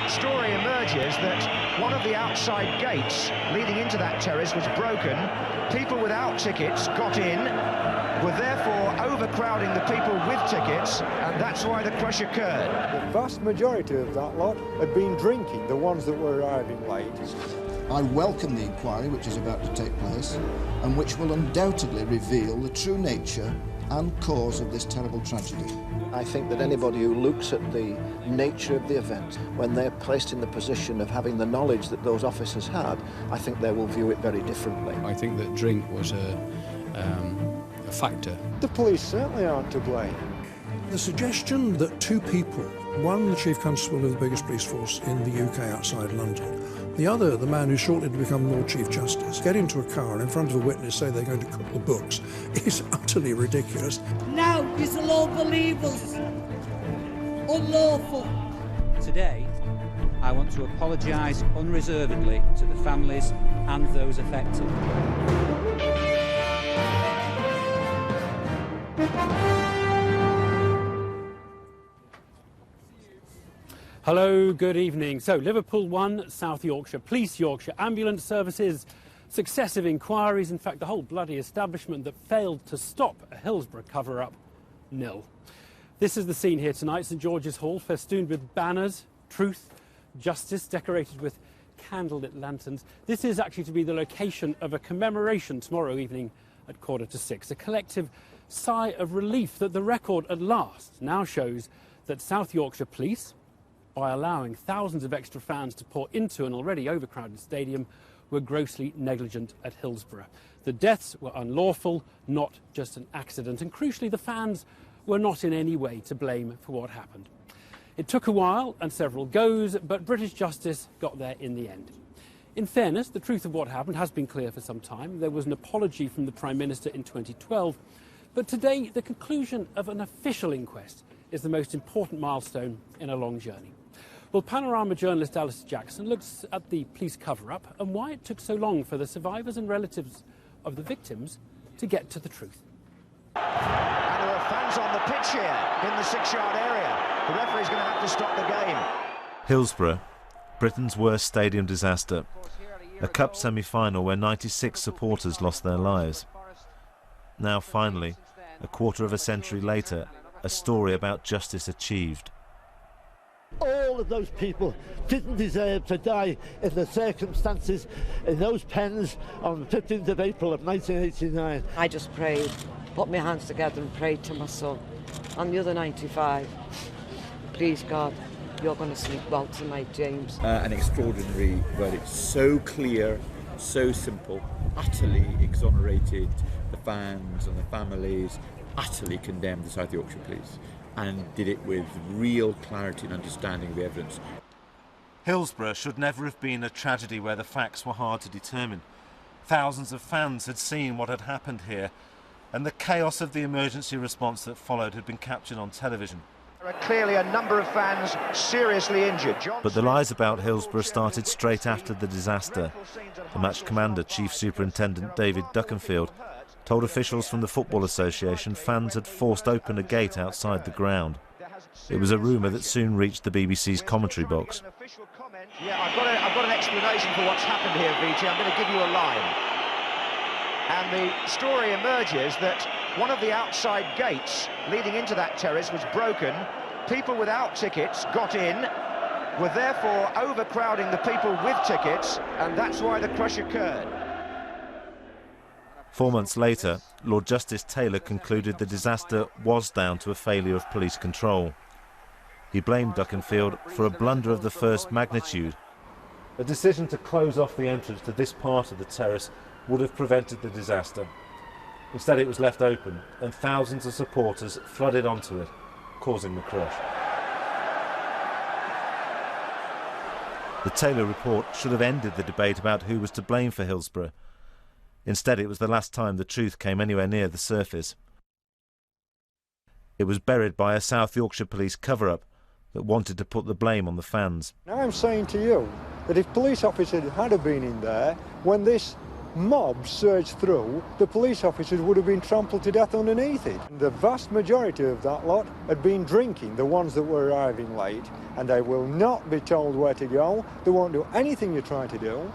story emerges that one of the outside gates leading into that terrace was broken. People without tickets got in, were therefore overcrowding the people with tickets, and that's why the crush occurred. The vast majority of that lot had been drinking, the ones that were arriving late. I welcome the inquiry which is about to take place and which will undoubtedly reveal the true nature and cause of this terrible tragedy. I think that anybody who looks at the nature of the event, when they're placed in the position of having the knowledge that those officers had, I think they will view it very differently. I think that drink was a factor. The police certainly aren't to blame. The suggestion that two people, one the Chief Constable of the biggest police force in the UK outside London, the other the man who's shortly to become Lord Chief Justice, get into a car and in front of a witness say they're going to cook the books is utterly ridiculous. Now is the law believers unlawful. Today, I want to apologise unreservedly to the families and those affected. Hello, good evening. So, Liverpool 1, South Yorkshire, Police Yorkshire, ambulance services, successive inquiries, in fact the whole bloody establishment that failed to stop a Hillsborough cover-up, nil. This is the scene here tonight, St George's Hall, festooned with banners, truth, justice, decorated with candlelit lanterns. This is actually to be the location of a commemoration tomorrow evening at 5:45, a collective sigh of relief that the record at last now shows that South Yorkshire Police, by allowing thousands of extra fans to pour into an already overcrowded stadium, were grossly negligent at Hillsborough. The deaths were unlawful, not just an accident, and crucially the fans were not in any way to blame for what happened. It took a while and several goes, but British justice got there in the end. In fairness, the truth of what happened has been clear for some time. There was an apology from the Prime Minister in 2012, but today the conclusion of an official inquest is the most important milestone in a long journey. Well, Panorama journalist Alistair Jackson looks at the police cover-up and why it took so long for the survivors and relatives of the victims to get to the truth. And there are fans on the pitch here in the 6-yard area. The referee's going to have to stop the game. Hillsborough, Britain's worst stadium disaster. A cup semi-final where 96 supporters lost their lives. Now finally, a quarter of a century later, a story about justice achieved. All of those people didn't deserve to die in the circumstances in those pens on the 15th of April of 1989. I just prayed, put my hands together and prayed to my son and the other 95. Please God, you're going to sleep well tonight, James. An extraordinary verdict, so clear, so simple, utterly exonerated the fans and the families, utterly condemned the South Yorkshire Police, and did it with real clarity and understanding of the evidence. Hillsborough should never have been a tragedy where the facts were hard to determine. Thousands of fans had seen what had happened here, and the chaos of the emergency response that followed had been captured on television. There are clearly a number of fans seriously injured. But the lies about Hillsborough started straight after the disaster. The match commander, Chief Superintendent David Duckenfield, told officials from the Football Association fans had forced open a gate outside the ground. It was a rumour that soon reached the BBC's commentary box. Yeah, I've got an explanation for what's happened here, VT. I'm going to give you a line. And the story emerges that one of the outside gates leading into that terrace was broken. People without tickets got in, were therefore overcrowding the people with tickets, and that's why the crush occurred. 4 months later, Lord Justice Taylor concluded the disaster was down to a failure of police control. He blamed Duckenfield for a blunder of the first magnitude. A decision to close off the entrance to this part of the terrace would have prevented the disaster. Instead, it was left open, and thousands of supporters flooded onto it, causing the crush. The Taylor report should have ended the debate about who was to blame for Hillsborough. Instead, it was the last time the truth came anywhere near the surface. It was buried by a South Yorkshire Police cover-up that wanted to put the blame on the fans. Now I'm saying to you that if police officers had been in there when this mobs surged through, the police officers would have been trampled to death underneath it. The vast majority of that lot had been drinking, the ones that were arriving late, and they will not be told where to go. They won't do anything you try to do.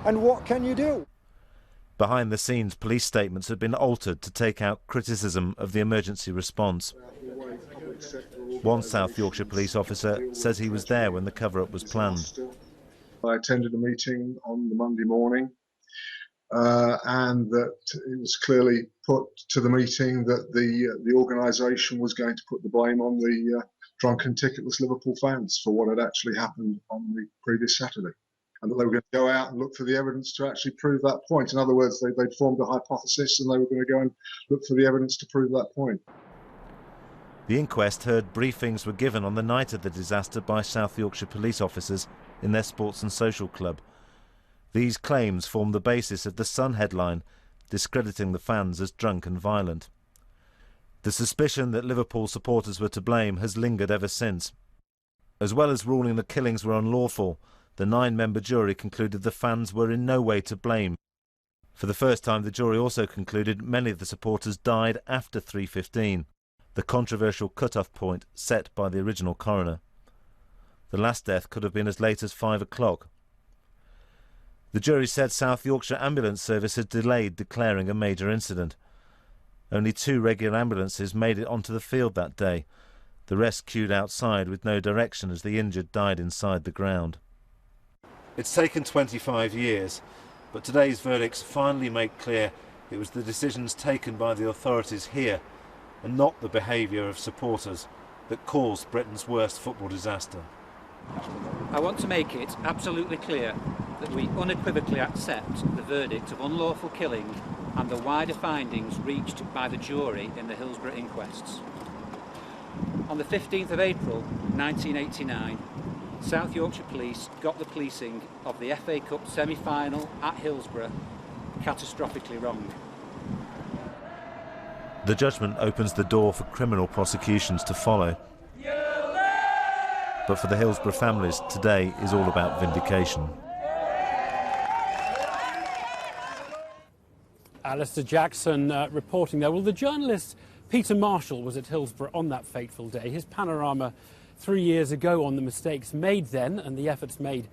And what can you do? Behind the scenes, police statements had been altered to take out criticism of the emergency response. One South Yorkshire police officer says he was there when the cover-up was planned. I attended a meeting on the Monday morning and that it was clearly put to the meeting that the organisation was going to put the blame on the drunken ticketless Liverpool fans for what had actually happened on the previous Saturday, and that they were going to go out and look for the evidence to actually prove that point. In other words, they'd formed a hypothesis and they were going to go and look for the evidence to prove that point. The inquest heard briefings were given on the night of the disaster by South Yorkshire police officers in their sports and social club. These claims formed the basis of the Sun headline, discrediting the fans as drunk and violent. The suspicion that Liverpool supporters were to blame has lingered ever since. As well as ruling the killings were unlawful, the 9-member jury concluded the fans were in no way to blame. For the first time, the jury also concluded many of the supporters died after 3:15, the controversial cut-off point set by the original coroner. The last death could have been as late as 5 o'clock. The jury said South Yorkshire Ambulance Service had delayed declaring a major incident. Only 2 regular ambulances made it onto the field that day. The rest queued outside with no direction as the injured died inside the ground. It's taken 25 years, but today's verdicts finally make clear it was the decisions taken by the authorities here and not the behaviour of supporters that caused Britain's worst football disaster. I want to make it absolutely clear that we unequivocally accept the verdict of unlawful killing and the wider findings reached by the jury in the Hillsborough inquests. On the 15th of April 1989, South Yorkshire Police got the policing of the FA Cup semi-final at Hillsborough catastrophically wrong. The judgment opens the door for criminal prosecutions to follow. But for the Hillsborough families, today is all about vindication. Alistair Jackson reporting there. Well, the journalist Peter Marshall was at Hillsborough on that fateful day. His panorama 3 years ago on the mistakes made then and the efforts made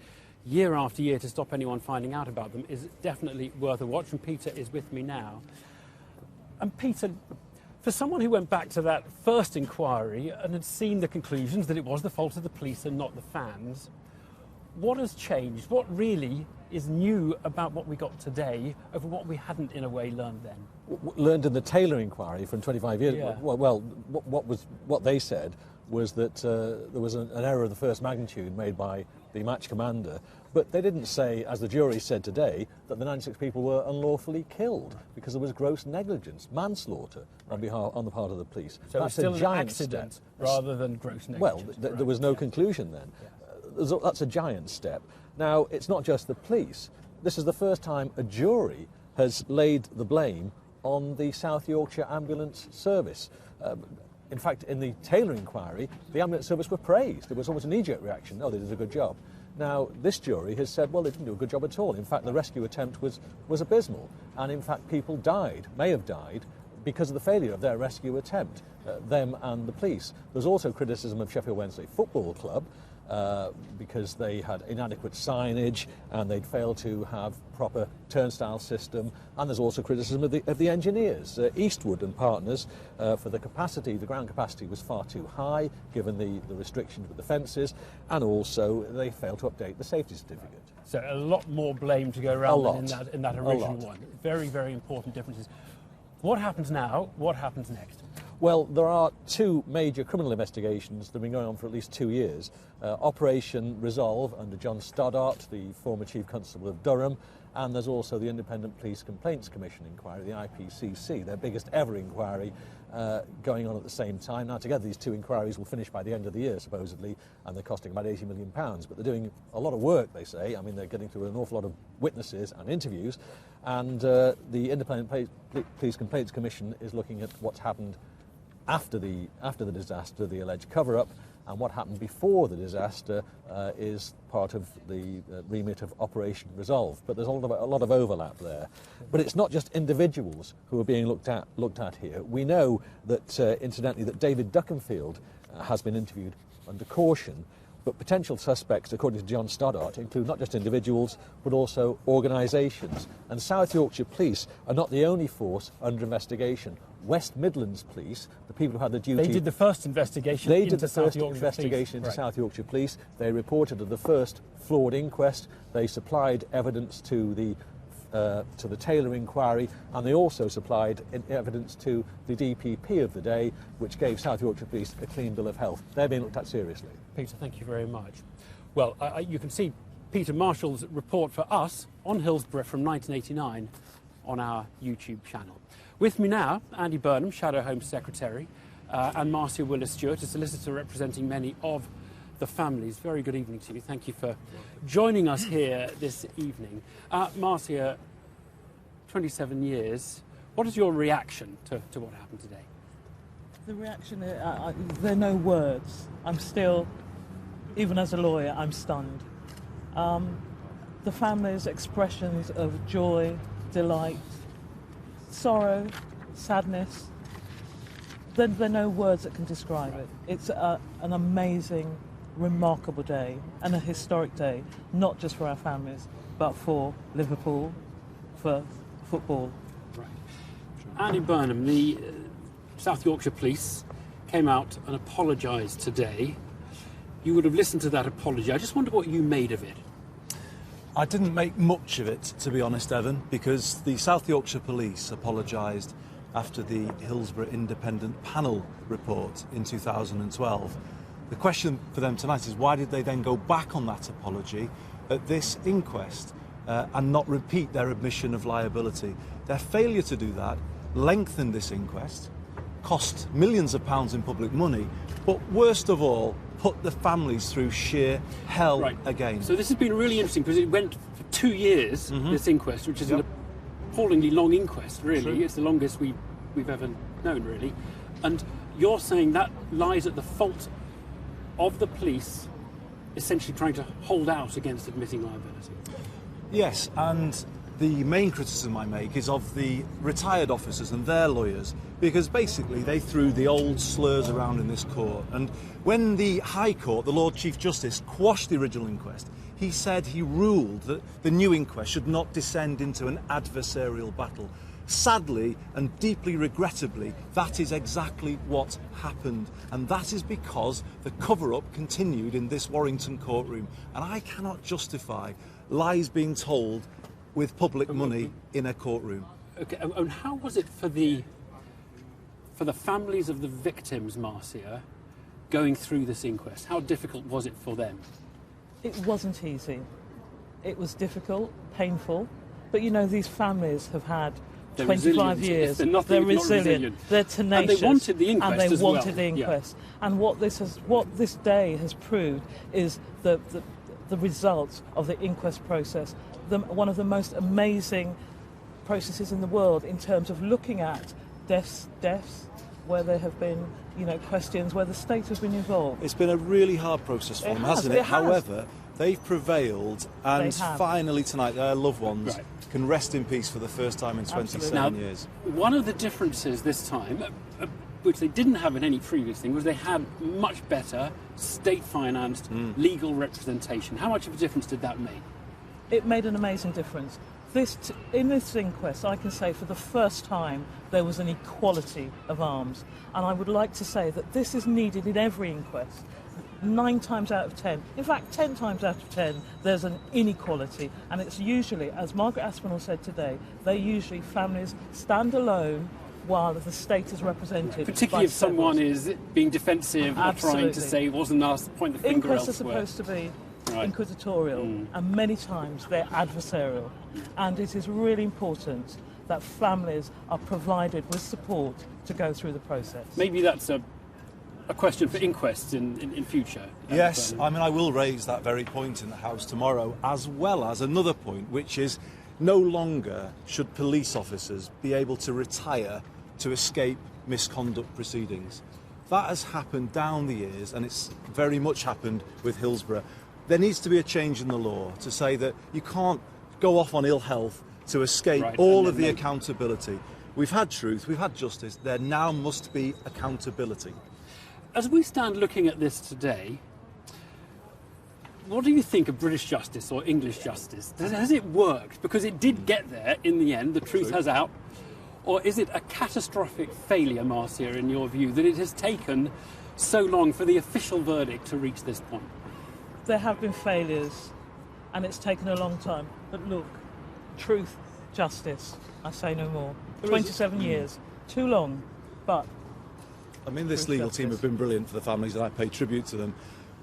year after year to stop anyone finding out about them is definitely worth a watch, and Peter is with me now. And Peter, for someone who went back to that first inquiry and had seen the conclusions that it was the fault of the police and not the fans, what has changed? What really is new about what we got today over what we hadn't in a way learned then? Learned in the Taylor inquiry from 25 years yeah. ago. Well, what they said was that there was an error of the first magnitude made by the match commander, but they didn't say, as the jury said today, that the 96 people were unlawfully killed because there was gross negligence, manslaughter on the part of the police. So that's still a giant an accident step. rather than gross negligence. Well, there was no conclusion then. Yeah. That's a giant step. Now, it's not just the police. This is the first time a jury has laid the blame on the South Yorkshire Ambulance Service. In fact, in the Taylor inquiry, the ambulance service were praised. There was almost an knee-jerk reaction. Oh, they did a good job. Now, this jury has said, well, they didn't do a good job at all. In fact, the rescue attempt was abysmal. And in fact, people may have died, because of the failure of their rescue attempt, them and the police. There's also criticism of Sheffield Wednesday Football Club, because they had inadequate signage and they'd failed to have proper turnstile system, and there's also criticism of the engineers. Eastwood and partners, for the ground capacity was far too high given the restrictions with the fences, and also they failed to update the safety certificate. So a lot more blame to go around than in that original one. Very, very important differences. What happens now? What happens next? Well, there are 2 major criminal investigations that have been going on for at least 2 years. Operation Resolve under John Stoddart, the former Chief Constable of Durham, and there's also the Independent Police Complaints Commission inquiry, the IPCC, their biggest ever inquiry, going on at the same time. Now, together these 2 inquiries will finish by the end of the year, supposedly, and they're costing about £80 million. But they're doing a lot of work, they say. I mean, they're getting through an awful lot of witnesses and interviews, and the Independent Police Complaints Commission is looking at what's happened after the disaster, the alleged cover-up, and what happened before the disaster is part of the remit of Operation Resolve. But there's a lot of overlap there. But it's not just individuals who are being looked at here. We know that, incidentally, that David Duckenfield has been interviewed under caution, but potential suspects, according to John Stoddart, include not just individuals, but also organisations. And South Yorkshire Police are not the only force under investigation. West Midlands Police, the people who had the duty... They did the first investigation into South Yorkshire Police. South Yorkshire Police. They reported of the first flawed inquest. They supplied evidence to the Taylor inquiry, and they also supplied evidence to the DPP of the day, which gave South Yorkshire Police a clean bill of health. They're being looked at seriously. Peter, thank you very much. Well, you can see Peter Marshall's report for us on Hillsborough from 1989 on our YouTube channel. With me now, Andy Burnham, Shadow Home Secretary, and Marcia Willis-Stewart, a solicitor representing many of the families. Very good evening to you. Thank you for joining us here this evening. Marcia, 27 years. What is your reaction to what happened today? The reaction, there are no words. I'm still, even as a lawyer, I'm stunned. The family's expressions of joy, delight, sorrow, sadness, there are no words that can describe it. It's an amazing, remarkable day and a historic day, not just for our families, but for Liverpool, for football. Right. Andy Burnham, the South Yorkshire Police came out and apologised today. You would have listened to that apology. I just wonder what you made of it. I didn't make much of it, to be honest, Evan, because the South Yorkshire Police apologised after the Hillsborough Independent Panel report in 2012. The question for them tonight is why did they then go back on that apology at this inquest and not repeat their admission of liability? Their failure to do that lengthened this inquest, cost millions of pounds in public money, but worst of all, put the families through sheer hell again. So this has been really interesting because it went for 2 years, this inquest, which is an appallingly long inquest, really. True. It's the longest we've ever known, really. And you're saying that lies at the fault of the police essentially trying to hold out against admitting liability. Yes, and the main criticism I make is of the retired officers and their lawyers, because basically they threw the old slurs around in this court. And when the High Court, the Lord Chief Justice, quashed the original inquest, he said he ruled that the new inquest should not descend into an adversarial battle. Sadly and deeply regrettably, that is exactly what happened, and that is because the cover-up continued in this Warrington courtroom, and I cannot justify lies being told with public money in a courtroom. Okay, and how was it for the families of the victims, Marcia, going through this inquest? How difficult was it for them? It wasn't easy. It was difficult, painful, but you know, these families have had 25 years. They're resilient. They're tenacious. And they wanted the inquest as well. Yeah. And what this day has proved is the results of the inquest process. One of the most amazing processes in the world in terms of looking at deaths where there have been, questions where the state has been involved. It's been a really hard process for them, hasn't it? However, they've prevailed, and finally tonight their loved ones can rest in peace for the first time in 27 years. One of the differences this time, which they didn't have in any previous thing, was they had much better state-financed legal representation. How much of a difference did that make? It made an amazing difference. In this inquest, I can say for the first time there was an equality of arms. And I would like to say that this is needed in every inquest. 9 times out of 10, in fact 10 times out of 10, there's an inequality. And it's usually, as Margaret Aspinall said today, families stand alone while the state is represented. Particularly if someone is being defensive or trying to say it wasn't us, point the finger elsewhere. Inquests are supposed to be inquisitorial, and many times they're adversarial. And it is really important that families are provided with support to go through the process. Maybe that's a question for inquests in future. Yes, I will raise that very point in the House tomorrow, as well as another point, which is no longer should police officers be able to retire to escape misconduct proceedings. That has happened down the years, and it's very much happened with Hillsborough. There needs to be a change in the law to say that you can't go off on ill health to escape all of the accountability. We've had truth, we've had justice, there now must be accountability. As we stand looking at this today, what do you think of British justice or English justice? Has it worked? Because it did get there in the end, the truth has out. Or is it a catastrophic failure, Marcia, in your view, that it has taken so long for the official verdict to reach this point? There have been failures, and it's taken a long time. But look, truth, justice, I say no more. 27 years, too long, but... I mean, this legal team have been brilliant for the families, and I pay tribute to them.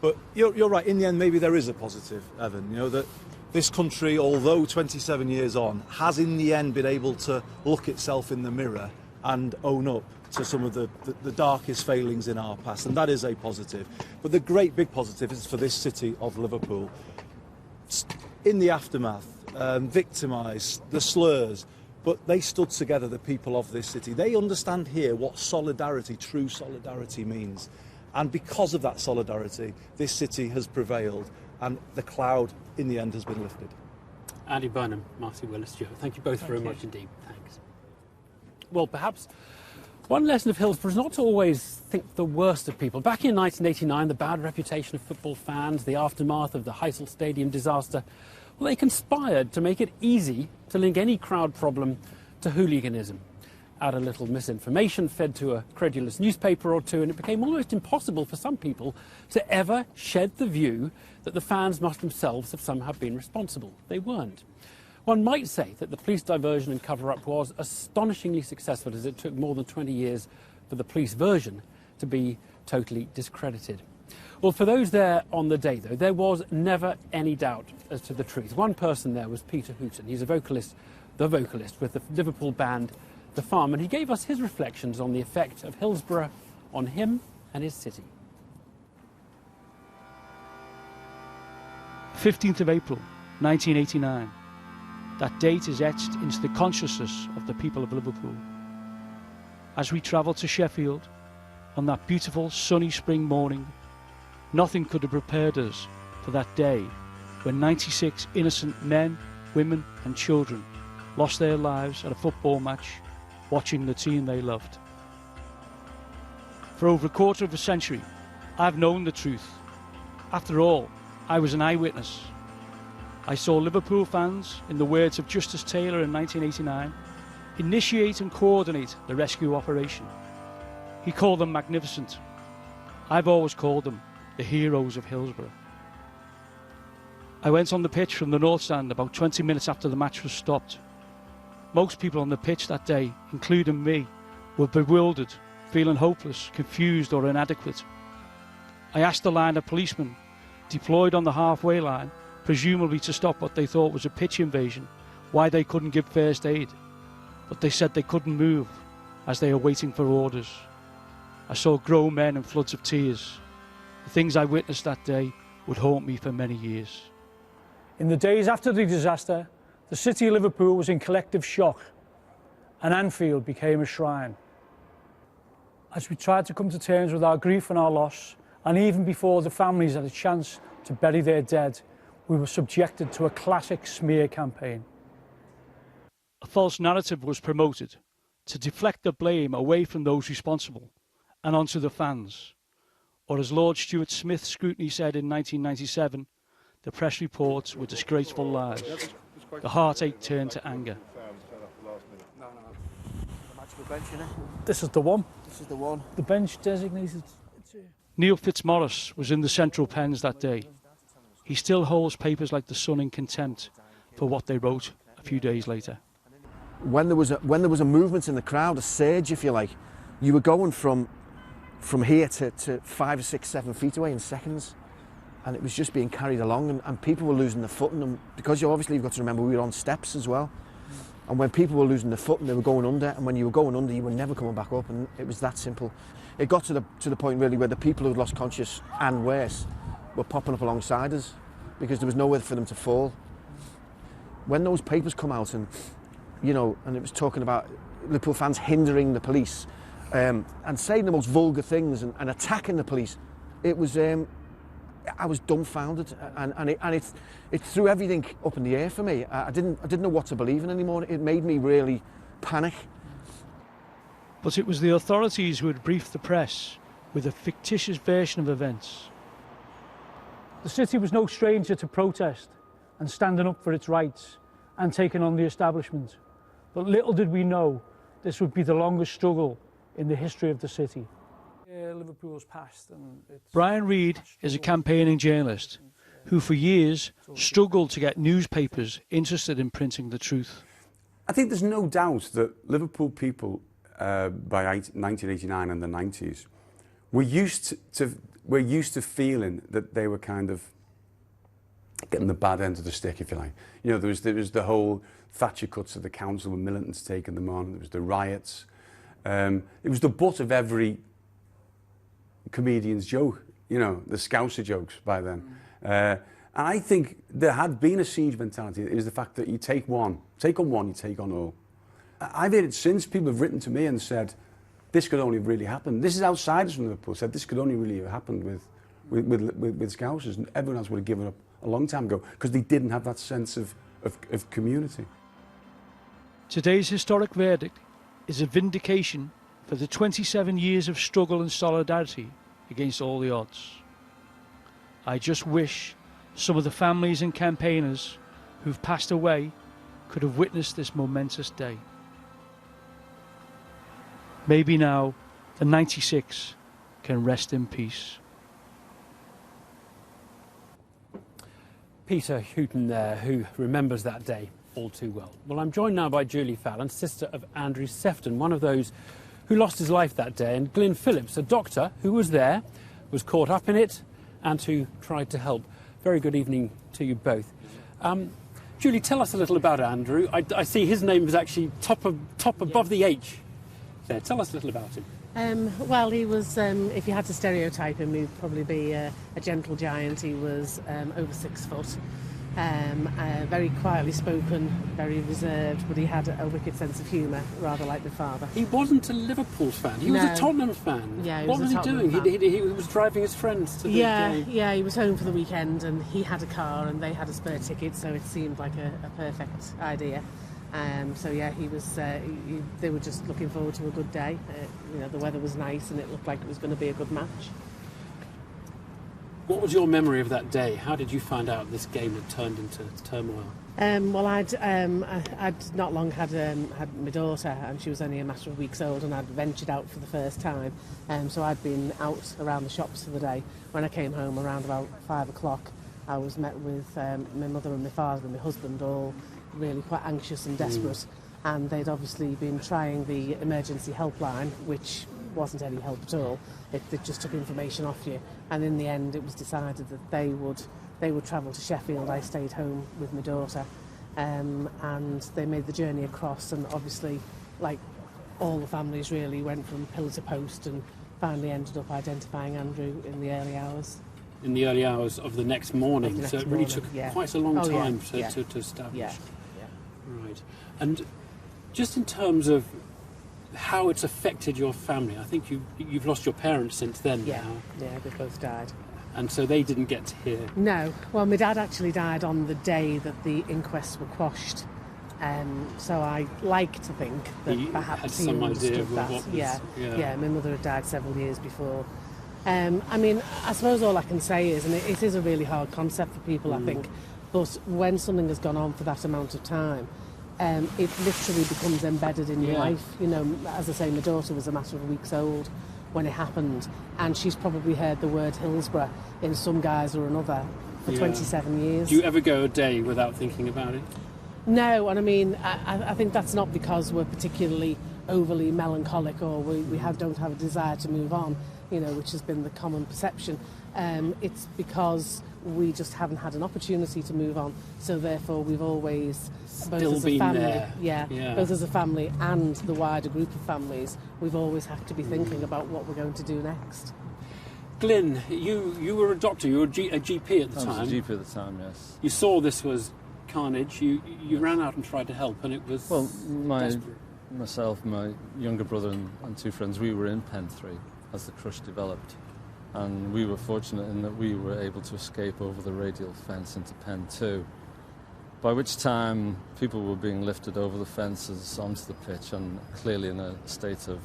But you're right, in the end, maybe there is a positive, Evan, you know, that this country, although 27 years on, has in the end been able to look itself in the mirror and own up to some of the darkest failings in our past, and that is a positive. But the great big positive is for this city of Liverpool. In the aftermath, victimised, the slurs, but they stood together, the people of this city. They understand here what solidarity, true solidarity means. And because of that solidarity, this city has prevailed, and the cloud, in the end, has been lifted. Andy Burnham, Marcy Willis-Stewart, thank you both very much indeed. Thanks. Well, perhaps one lesson of Hillsborough is not to always think the worst of people. Back in 1989, the bad reputation of football fans, the aftermath of the Heysel Stadium disaster, well, they conspired to make it easy to link any crowd problem to hooliganism. Add a little misinformation fed to a credulous newspaper or two, and it became almost impossible for some people to ever shed the view that the fans must themselves have somehow been responsible. They weren't. One might say that the police diversion and cover-up was astonishingly successful, as it took more than 20 years for the police version to be totally discredited. Well, for those there on the day, though, there was never any doubt as to the truth. One person there was Peter Hooton. He's a vocalist, the vocalist with the Liverpool band The Farm, and he gave us his reflections on the effect of Hillsborough on him and his city. 15th of April, 1989. That date is etched into the consciousness of the people of Liverpool. As we travelled to Sheffield on that beautiful sunny spring morning, nothing could have prepared us for that day when 96 innocent men, women and children lost their lives at a football match watching the team they loved. For over a quarter of a century, I've known the truth. After all, I was an eyewitness. I saw Liverpool fans, in the words of Justice Taylor in 1989, initiate and coordinate the rescue operation. He called them magnificent. I've always called them the heroes of Hillsborough. I went on the pitch from the North Stand about 20 minutes after the match was stopped. Most people on the pitch that day, including me, were bewildered, feeling hopeless, confused or inadequate. I asked a line of policemen deployed on the halfway line, presumably to stop what they thought was a pitch invasion, why they couldn't give first aid. But they said they couldn't move as they were waiting for orders. I saw grown men and floods of tears. The things I witnessed that day would haunt me for many years. In the days after the disaster, the city of Liverpool was in collective shock, and Anfield became a shrine. As we tried to come to terms with our grief and our loss, and even before the families had a chance to bury their dead, we were subjected to a classic smear campaign. A false narrative was promoted to deflect the blame away from those responsible and onto the fans. Or as Lord Stuart Smith's scrutiny said in 1997, the press reports were disgraceful lies. The heartache turned to anger. This is the one. This is the one. The bench designated. Neil Fitzmaurice was in the central pens that day. He still holds papers like The Sun in contempt for what they wrote a few days later. When there was a movement in the crowd, a surge, if you like, you were going from here to 5 or 6, 7 feet away in seconds, and it was just being carried along, and people were losing their footing, and because you've got to remember we were on steps as well, and when people were losing their footing, they were going under, and when you were going under, you were never coming back up, and it was that simple. It got to the point really where the people who'd lost conscious and worse were popping up alongside us because there was nowhere for them to fall. When those papers come out and, you know, and it was talking about Liverpool fans hindering the police and saying the most vulgar things and attacking the police. It was, I was dumbfounded, and it threw everything up in the air for me. I didn't know what to believe in anymore. It made me really panic. But it was the authorities who had briefed the press with a fictitious version of events. The city was no stranger to protest and standing up for its rights and taking on the establishment. But little did we know this would be the longest struggle in the history of the city. Liverpool's past and Brian Reid is a campaigning journalist who for years struggled to get newspapers interested in printing the truth. I think there's no doubt that Liverpool people by 1989 and the 90s were used to feeling that they were kind of getting the bad end of the stick, if you like. You know, there was the whole Thatcher cuts of the council with militants taking them on. There was the riots. It was the butt of every comedian's joke, you know, the Scouser jokes by then. And I think there had been a siege mentality. It was the fact that you take on one, you take on all. I've heard it since. People have written to me and said, this could only really happen. This is outsiders from Liverpool said this could only really have happened with Scousers, and everyone else would have given up a long time ago because they didn't have that sense of community. Today's historic verdict is a vindication for the 27 years of struggle and solidarity against all the odds. I just wish some of the families and campaigners who've passed away could have witnessed this momentous day. Maybe now the 96 can rest in peace. Peter Houghton there, who remembers that day all too well. Well, I'm joined now by Julie Fallon, sister of Andrew Sefton, one of those who lost his life that day, and Glyn Phillips, a doctor who was there, was caught up in it, and who tried to help. Very good evening to you both. Julie, tell us a little about Andrew. I see his name is actually top above the H. There, tell us a little about him. Well, he was, if you had to stereotype him, he'd probably be a gentle giant. He was over 6 foot, very quietly spoken, very reserved, but he had a wicked sense of humour, rather like my father. He wasn't a Liverpool fan, he was a Tottenham fan. Yeah, what was he doing? He was driving his friends to the game. Yeah, he was home for the weekend and he had a car and they had a spare ticket, so it seemed like a perfect idea. So yeah, he was. They were just looking forward to a good day. You know, the weather was nice, and it looked like it was going to be a good match. What was your memory of that day? How did you find out this game had turned into turmoil? Well, I'd not long had my daughter, and she was only a matter of weeks old, and I'd ventured out for the first time. So I'd been out around the shops for the day. When I came home around about 5 o'clock, I was met with my mother and my father and my husband, all really quite anxious and desperate, and they'd obviously been trying the emergency helpline, which wasn't any help at all. It just took information off you, and in the end it was decided that they would travel to Sheffield. I stayed home with my daughter, and they made the journey across, and obviously, like all the families really, went from pillar to post and finally ended up identifying Andrew in the early hours. In the early hours of the next morning, so it really took quite a long time to establish. Yeah. Right. And just in terms of how it's affected your family, I think you've lost your parents since then now. Yeah, they both died. And so they didn't get to hear. No. Well, my dad actually died on the day that the inquests were quashed. So I like to think that he perhaps had he some understood idea of that. what was, yeah, my mother had died several years before. I mean, I suppose all I can say is, and it is a really hard concept for people, I think, but when something has gone on for that amount of time, it literally becomes embedded in your life. You know, as I say, my daughter was a matter of weeks old when it happened, and she's probably heard the word Hillsborough in some guise or another for 27 years. Do you ever go a day without thinking about it? No, and I mean, I think that's not because we're particularly overly melancholic or we don't have a desire to move on, you know, which has been the common perception. It's because we just haven't had an opportunity to move on, so therefore we've always, both as a family, both as a family and the wider group of families, we've always had to be thinking about what we're going to do next. Glyn, you were a doctor, you were a GP at the time. I was a GP at the time, yes. You saw this was carnage, you ran out and tried to help, and it was desperate. myself, my younger brother and two friends, we were in Pen 3 as the crush developed. And we were fortunate in that we were able to escape over the radial fence into Pen 2, by which time people were being lifted over the fences onto the pitch and clearly in a state of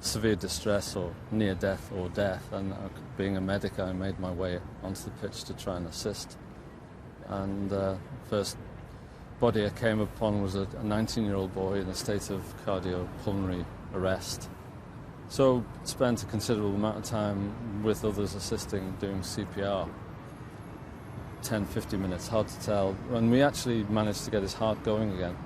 severe distress or near death or death. And being a medic, I made my way onto the pitch to try and assist. And first body I came upon was a 19-year-old boy in a state of cardiopulmonary arrest. So spent a considerable amount of time with others assisting, doing CPR. 10, 50 minutes, hard to tell. And we actually managed to get his heart going again.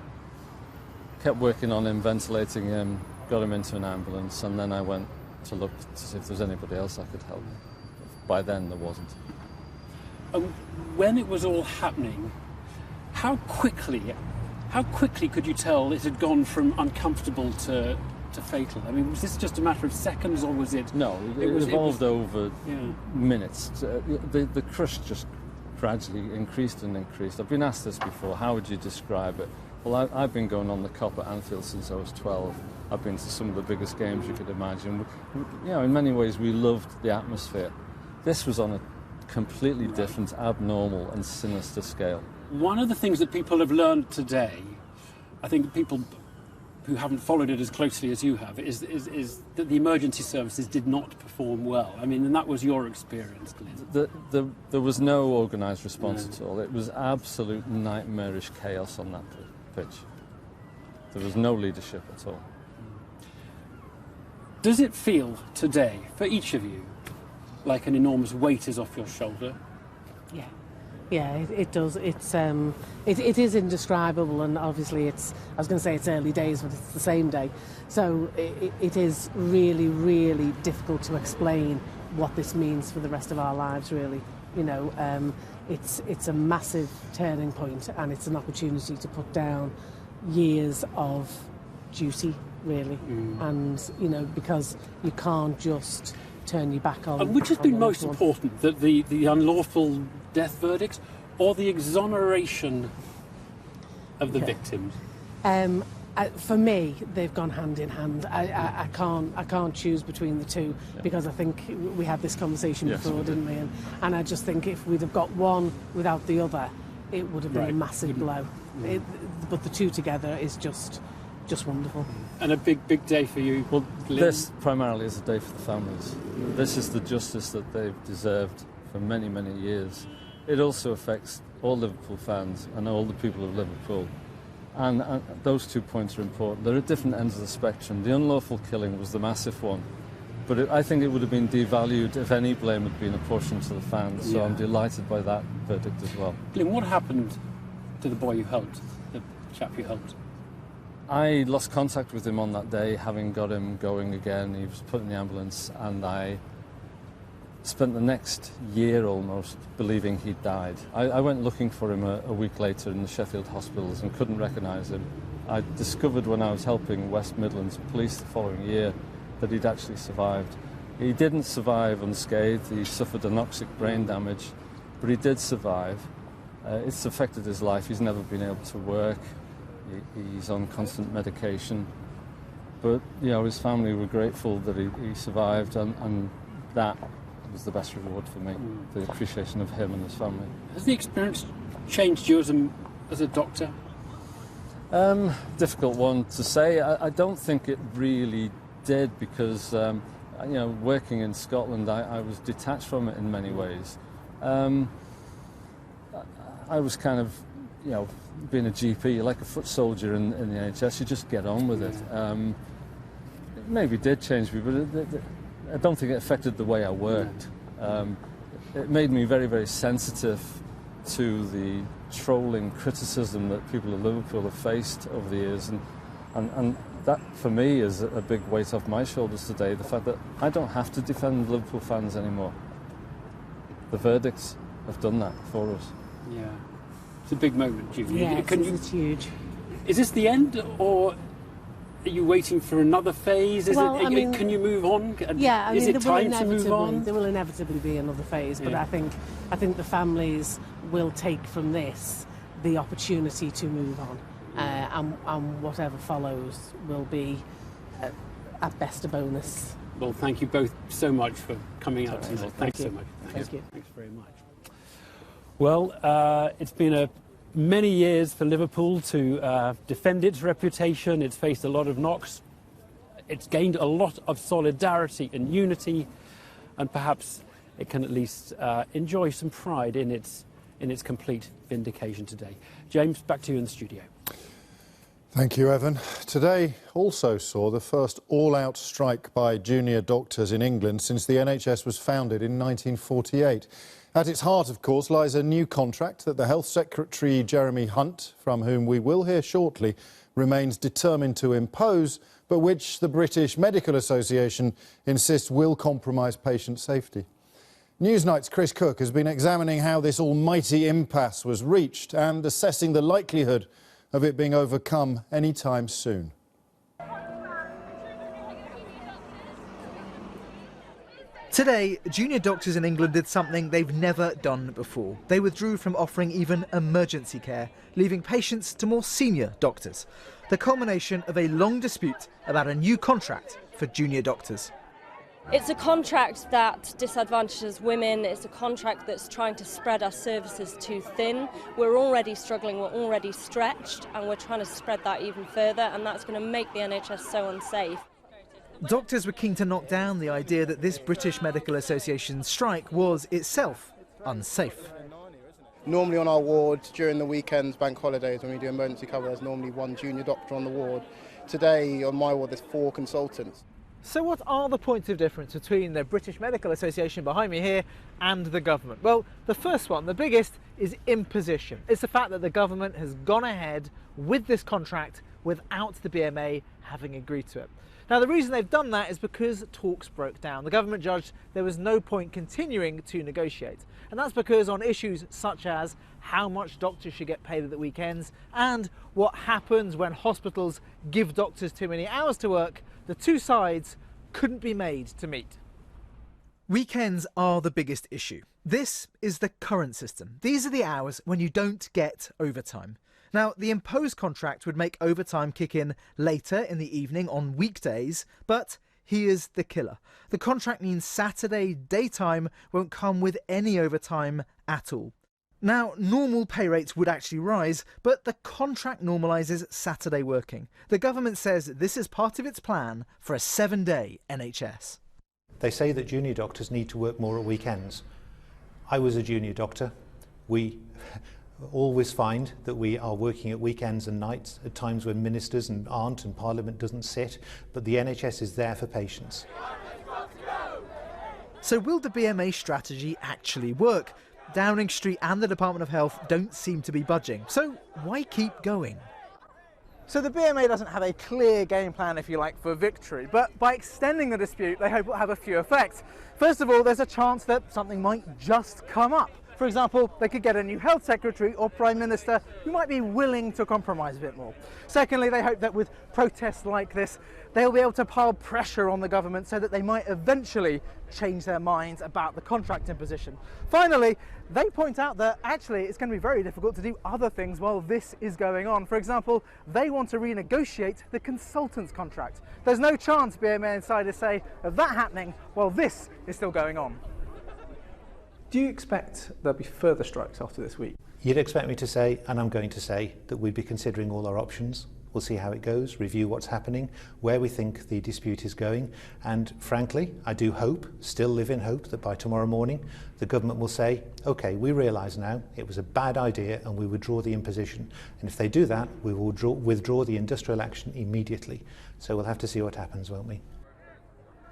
Kept working on him, ventilating him, got him into an ambulance, and then I went to look to see if there was anybody else I could help. By then there wasn't. When it was all happening, how quickly could you tell it had gone from uncomfortable to fatal? I mean, was this just a matter of seconds, or was it... No, it evolved over minutes. The crush just gradually increased and increased. I've been asked this before, how would you describe it? Well, I've been going on the Cop at Anfield since I was 12. I've been to some of the biggest games you could imagine. You know, in many ways we loved the atmosphere. This was on a completely different, abnormal and sinister scale. One of the things that people have learned today, I think people who haven't followed it as closely as you have, is that the emergency services did not perform well. I mean, and that was your experience, Glenn. There was no organised response at all. It was absolute nightmarish chaos on that pitch. There was no leadership at all. Does it feel today, for each of you, like an enormous weight is off your shoulder? Yeah. Yeah, it does. It is indescribable, and obviously I was going to say it's early days, but it's the same day. So it is really, really difficult to explain what this means for the rest of our lives, really. You know, it's a massive turning point, and it's an opportunity to put down years of duty, really. And, you know, because you can't just turn your back on... And which has been most important, that the unlawful death verdicts or the exoneration of the victims? For me, they've gone hand in hand. I can't choose between the two, because I think we had this conversation before, didn't we? And I just think if we'd have got one without the other, it would have been a massive blow. But the two together is just wonderful. And a big day for you. Well, this primarily is a day for the families. This is the justice that they've deserved for many, many years. It also affects all Liverpool fans and all the people of Liverpool. And those 2 points are important. They're at different ends of the spectrum. The unlawful killing was the massive one. But I think it would have been devalued if any blame had been apportioned to the fans. So I'm delighted by that verdict as well. Glyn, what happened to the boy you helped, the chap you helped? I lost contact with him on that day, having got him going again. He was put in the ambulance, and I spent the next year almost believing he'd died. I went looking for him a week later in the Sheffield hospitals and couldn't recognise him. I discovered when I was helping West Midlands Police the following year that he'd actually survived. He didn't survive unscathed. He suffered anoxic brain damage, but he did survive. It's affected his life. He's never been able to work. He's on constant medication. But, you know, his family were grateful that he survived, and that was the best reward for me, the appreciation of him and his family. Has the experience changed you as a doctor? Difficult one to say. I don't think it really did, because, you know, working in Scotland, I was detached from it in many ways. I was kind of, you know, being a GP, you're like a foot soldier in the NHS, you just get on with it. It maybe did change me, but I don't think it affected the way I worked. It made me very, very sensitive to the trolling criticism that people of Liverpool have faced over the years, and that for me is a big weight off my shoulders today, the fact that I don't have to defend Liverpool fans anymore. The verdicts have done that for us. Yeah. It's a big moment, Julie. Yeah, it's huge. Is this the end, or are you waiting for another phase? Can you move on? Yeah, is it time to move on? There will inevitably be another phase, but I think the families will take from this the opportunity to move on. and whatever follows will be at best a bonus. Well, thank you both so much for coming out tonight. Thanks you. so much. Thank you. Thanks very much. Well, it's been many years for Liverpool to defend its reputation. It's faced a lot of knocks. It's gained a lot of solidarity and unity, and perhaps it can at least enjoy some pride in its complete vindication today. James, back to you in the studio. Thank you, Evan. Today also saw the first all-out strike by junior doctors in England since the NHS was founded in 1948. At its heart, of course, lies a new contract that the Health Secretary Jeremy Hunt, from whom we will hear shortly, remains determined to impose, but which the British Medical Association insists will compromise patient safety. Newsnight's Chris Cook has been examining how this almighty impasse was reached and assessing the likelihood of it being overcome any time soon. Today, junior doctors in England did something they've never done before. They withdrew from offering even emergency care, leaving patients to more senior doctors. The culmination of a long dispute about a new contract for junior doctors. It's a contract that disadvantages women. It's a contract that's trying to spread our services too thin. We're already struggling, we're already stretched, and we're trying to spread that even further, and that's going to make the NHS so unsafe. Doctors were keen to knock down the idea that this British Medical Association strike was itself unsafe. Normally on our ward, during the weekends, bank holidays, when we do emergency cover, there's normally one junior doctor on the ward. Today, on my ward, there's 4 consultants. So what are the points of difference between the British Medical Association behind me here and the government? Well, the first one, the biggest, is imposition. It's the fact that the government has gone ahead with this contract without the BMA having agreed to it. Now, the reason they've done that is because talks broke down. The government judged there was no point continuing to negotiate. And that's because on issues such as how much doctors should get paid at the weekends and what happens when hospitals give doctors too many hours to work, the two sides couldn't be made to meet. Weekends are the biggest issue. This is the current system. These are the hours when you don't get overtime. Now, the imposed contract would make overtime kick in later in the evening on weekdays, but here's the killer. The contract means Saturday daytime won't come with any overtime at all. Now, normal pay rates would actually rise, but the contract normalises Saturday working. The government says this is part of its plan for a 7-day NHS. They say that junior doctors need to work more at weekends. I was a junior doctor. We always find that we are working at weekends and nights, at times when ministers aren't and Parliament doesn't sit, but the NHS is there for patients. So will the BMA strategy actually work? Downing Street and the Department of Health don't seem to be budging, so why keep going? So the BMA doesn't have a clear game plan, if you like, for victory, but by extending the dispute, they hope it will have a few effects. First of all, there's a chance that something might just come up. For example, they could get a new health secretary or prime minister who might be willing to compromise a bit more. Secondly, they hope that with protests like this, they'll be able to pile pressure on the government so that they might eventually change their minds about the contract imposition. Finally, they point out that actually it's going to be very difficult to do other things while this is going on. For example, they want to renegotiate the consultants contract. There's no chance, BMA insiders say, of that happening while this is still going on. Do you expect there'll be further strikes after this week? You'd expect me to say, and I'm going to say, that we'd be considering all our options. We'll see how it goes, review what's happening, where we think the dispute is going, and frankly, I do hope, still live in hope, that by tomorrow morning the government will say, OK, we realise now it was a bad idea and we withdraw the imposition. And if they do that, we will withdraw the industrial action immediately. So we'll have to see what happens, won't we?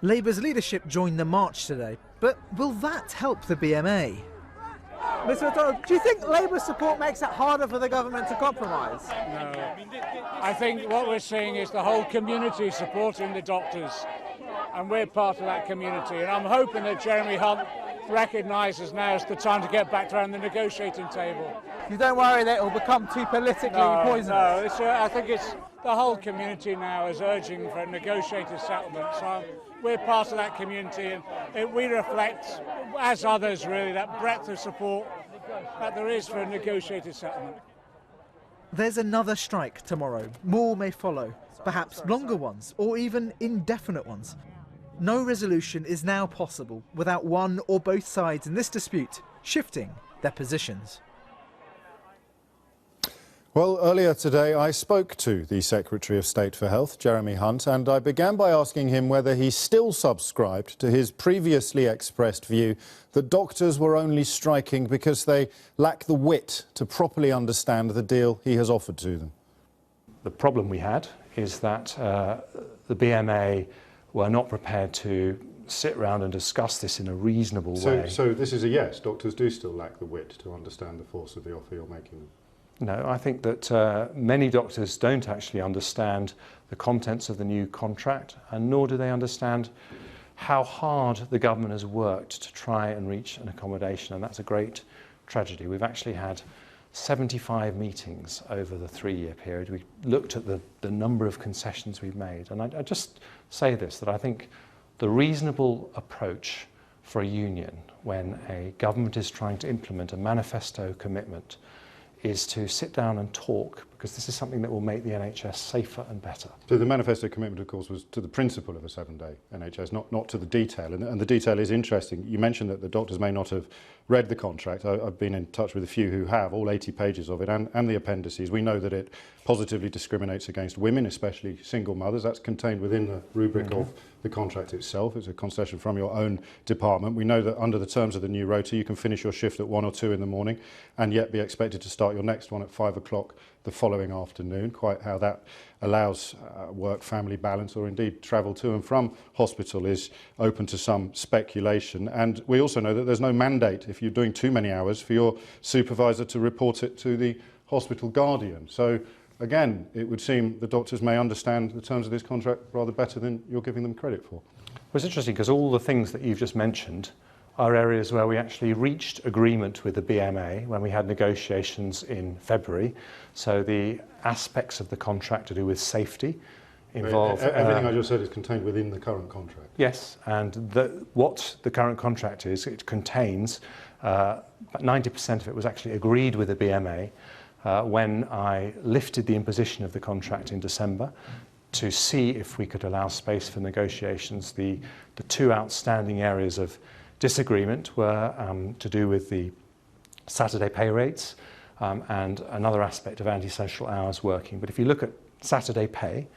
Labour's leadership joined the march today, but will that help the BMA? Mr. McDonald, do you think Labour's support makes it harder for the government to compromise? No. I think what we're seeing is the whole community supporting the doctors, and we're part of that community. And I'm hoping that Jeremy Hunt recognises now is the time to get back around the negotiating table. You don't worry that it will become too politically poisonous? No, I think it's the whole community now is urging for a negotiated settlement. So we're part of that community, and we reflect, as others really, that breadth of support that there is for a negotiated settlement. There's another strike tomorrow. More may follow, perhaps longer ones or even indefinite ones. No resolution is now possible without one or both sides in this dispute shifting their positions. Well, earlier today I spoke to the Secretary of State for Health, Jeremy Hunt, and I began by asking him whether he still subscribed to his previously expressed view that doctors were only striking because they lack the wit to properly understand the deal he has offered to them. The problem we had is that the BMA were not prepared to sit around and discuss this in a reasonable way. So this is a yes, doctors do still lack the wit to understand the force of the offer you're making them? No, I think that many doctors don't actually understand the contents of the new contract, and nor do they understand how hard the government has worked to try and reach an accommodation, and that's a great tragedy. We've actually had 75 meetings over the 3-year period. We looked at the number of concessions we've made, and I just say this, that I think the reasonable approach for a union when a government is trying to implement a manifesto commitment is to sit down and talk, because this is something that will make the NHS safer and better. So the manifesto commitment, of course, was to the principle of a 7-day NHS, not to the detail. And the detail is interesting. You mentioned that the doctors may not have read the contract. I've been in touch with a few who have, all 80 pages of it, and the appendices. We know that it positively discriminates against women, especially single mothers. That's contained within the rubric of the contract itself. It's a concession from your own department. We know that under the terms of the new rota, you can finish your shift at 1 or 2 in the morning and yet be expected to start your next one at 5 o'clock the following afternoon. Quite how that allows work-family balance, or indeed travel to and from hospital, is open to some speculation. And we also know that there's no mandate, if you're doing too many hours, for your supervisor to report it to the hospital guardian. So again, it would seem the doctors may understand the terms of this contract rather better than you're giving them credit for. Well, it's interesting because all the things that you've just mentioned are areas where we actually reached agreement with the BMA when we had negotiations in February. So the aspects of the contract to do with safety involve... Everything I just said is contained within the current contract. Yes, and what the current contract is, it contains, 90% of it was actually agreed with the BMA when I lifted the imposition of the contract in December to see if we could allow space for negotiations. The two outstanding areas of disagreement were to do with the Saturday pay rates and another aspect of antisocial hours working. But if you look at Saturday pay,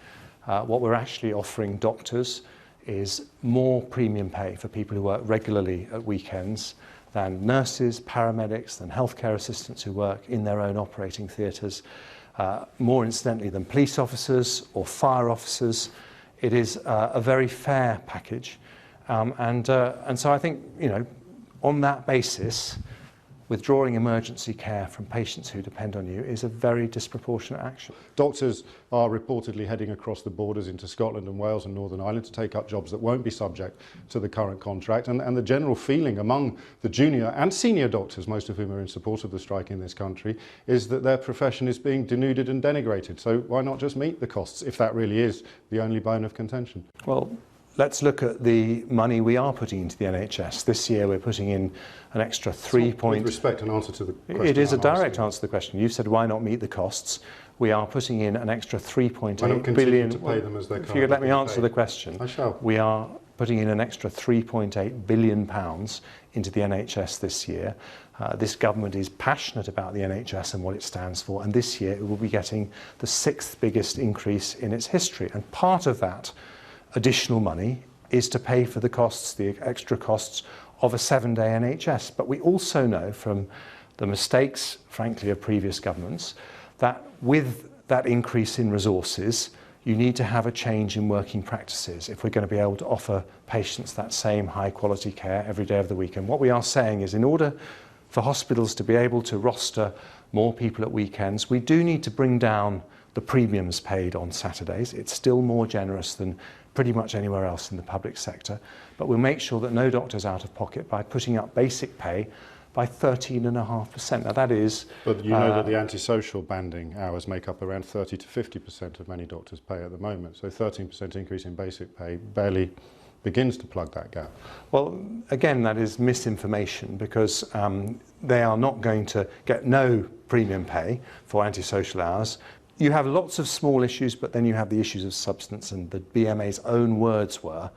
what we're actually offering doctors is more premium pay for people who work regularly at weekends than nurses, paramedics, than healthcare assistants who work in their own operating theatres, more incidentally than police officers or fire officers. It is a very fair package. And so I think, on that basis, withdrawing emergency care from patients who depend on you is a very disproportionate action. Doctors are reportedly heading across the borders into Scotland and Wales and Northern Ireland to take up jobs that won't be subject to the current contract. And the general feeling among the junior and senior doctors, most of whom are in support of the strike in this country, is that their profession is being denuded and denigrated. So why not just meet the costs if that really is the only bone of contention? Well, let's look at the money we are putting into the NHS. This year we're putting in an extra With respect, an answer to the question. It is a direct answer to the question. You said why not meet the costs. We are putting in an extra 3.8 billion. To pay them as they if you could let me answer the question. I shall. We are putting in an extra £3.8 billion into the NHS this year. This government is passionate about the NHS and what it stands for, and this year it will be getting the 6th biggest increase in its history. And part of that additional money is to pay for the costs, the extra costs of a 7-day NHS. But we also know from the mistakes, frankly, of previous governments, that with that increase in resources, you need to have a change in working practices if we're going to be able to offer patients that same high quality care every day of the week. And what we are saying is, in order for hospitals to be able to roster more people at weekends, we do need to bring down the premiums paid on Saturdays. It's still more generous than pretty much anywhere else in the public sector, but we'll make sure that no doctor's out of pocket by putting up basic pay by 13.5%. Now that is... But you know that the antisocial banding hours make up around 30 to 50% of many doctors' pay at the moment, so 13% increase in basic pay barely begins to plug that gap. Well, again, that is misinformation, because they are not going to get no premium pay for antisocial hours. You have lots of small issues, but then you have the issues of substance, and the BMA's own words were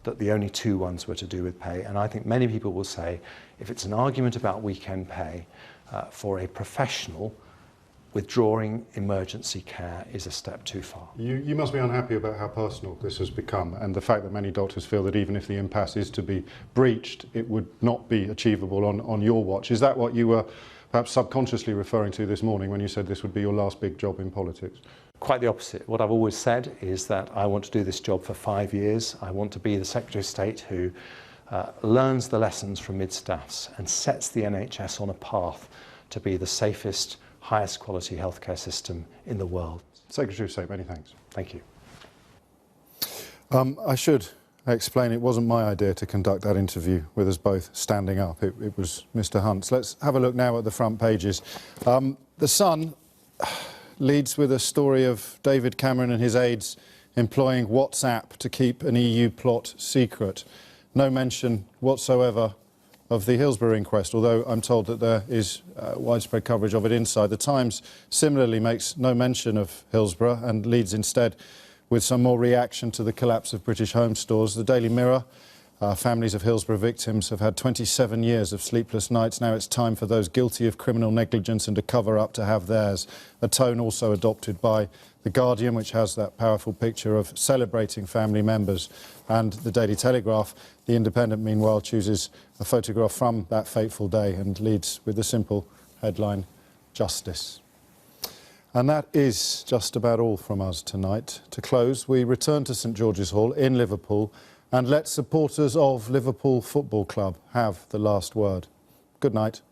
that the only two ones were to do with pay. And I think many people will say, if it's an argument about weekend pay for a professional, withdrawing emergency care is a step too far. You must be unhappy about how personal this has become, and the fact that many doctors feel that even if the impasse is to be breached, it would not be achievable on your watch. Is that what you were perhaps subconsciously referring to this morning when you said this would be your last big job in politics? Quite the opposite. What I've always said is that I want to do this job for 5 years. I want to be the Secretary of State who learns the lessons from mid-staffs and sets the NHS on a path to be the safest, highest quality healthcare system in the world. Secretary of State, many thanks. Thank you. I should explain it wasn't my idea to conduct that interview with us both standing up. It was Mr. Hunt's. Let's have a look now at the front pages. The Sun leads with a story of David Cameron and his aides employing WhatsApp to keep an EU plot secret. No mention whatsoever of the Hillsborough inquest, although I'm told that there is widespread coverage of it inside. The Times similarly makes no mention of Hillsborough and leads instead with some more reaction to the collapse of British home stores. The Daily Mirror, families of Hillsborough victims have had 27 years of sleepless nights. Now it's time for those guilty of criminal negligence and a cover-up to have theirs. A tone also adopted by The Guardian, which has that powerful picture of celebrating family members, and the Daily Telegraph. The Independent, meanwhile, chooses a photograph from that fateful day and leads with the simple headline, Justice. And that is just about all from us tonight. To close, we return to St George's Hall in Liverpool and let supporters of Liverpool Football Club have the last word. Good night.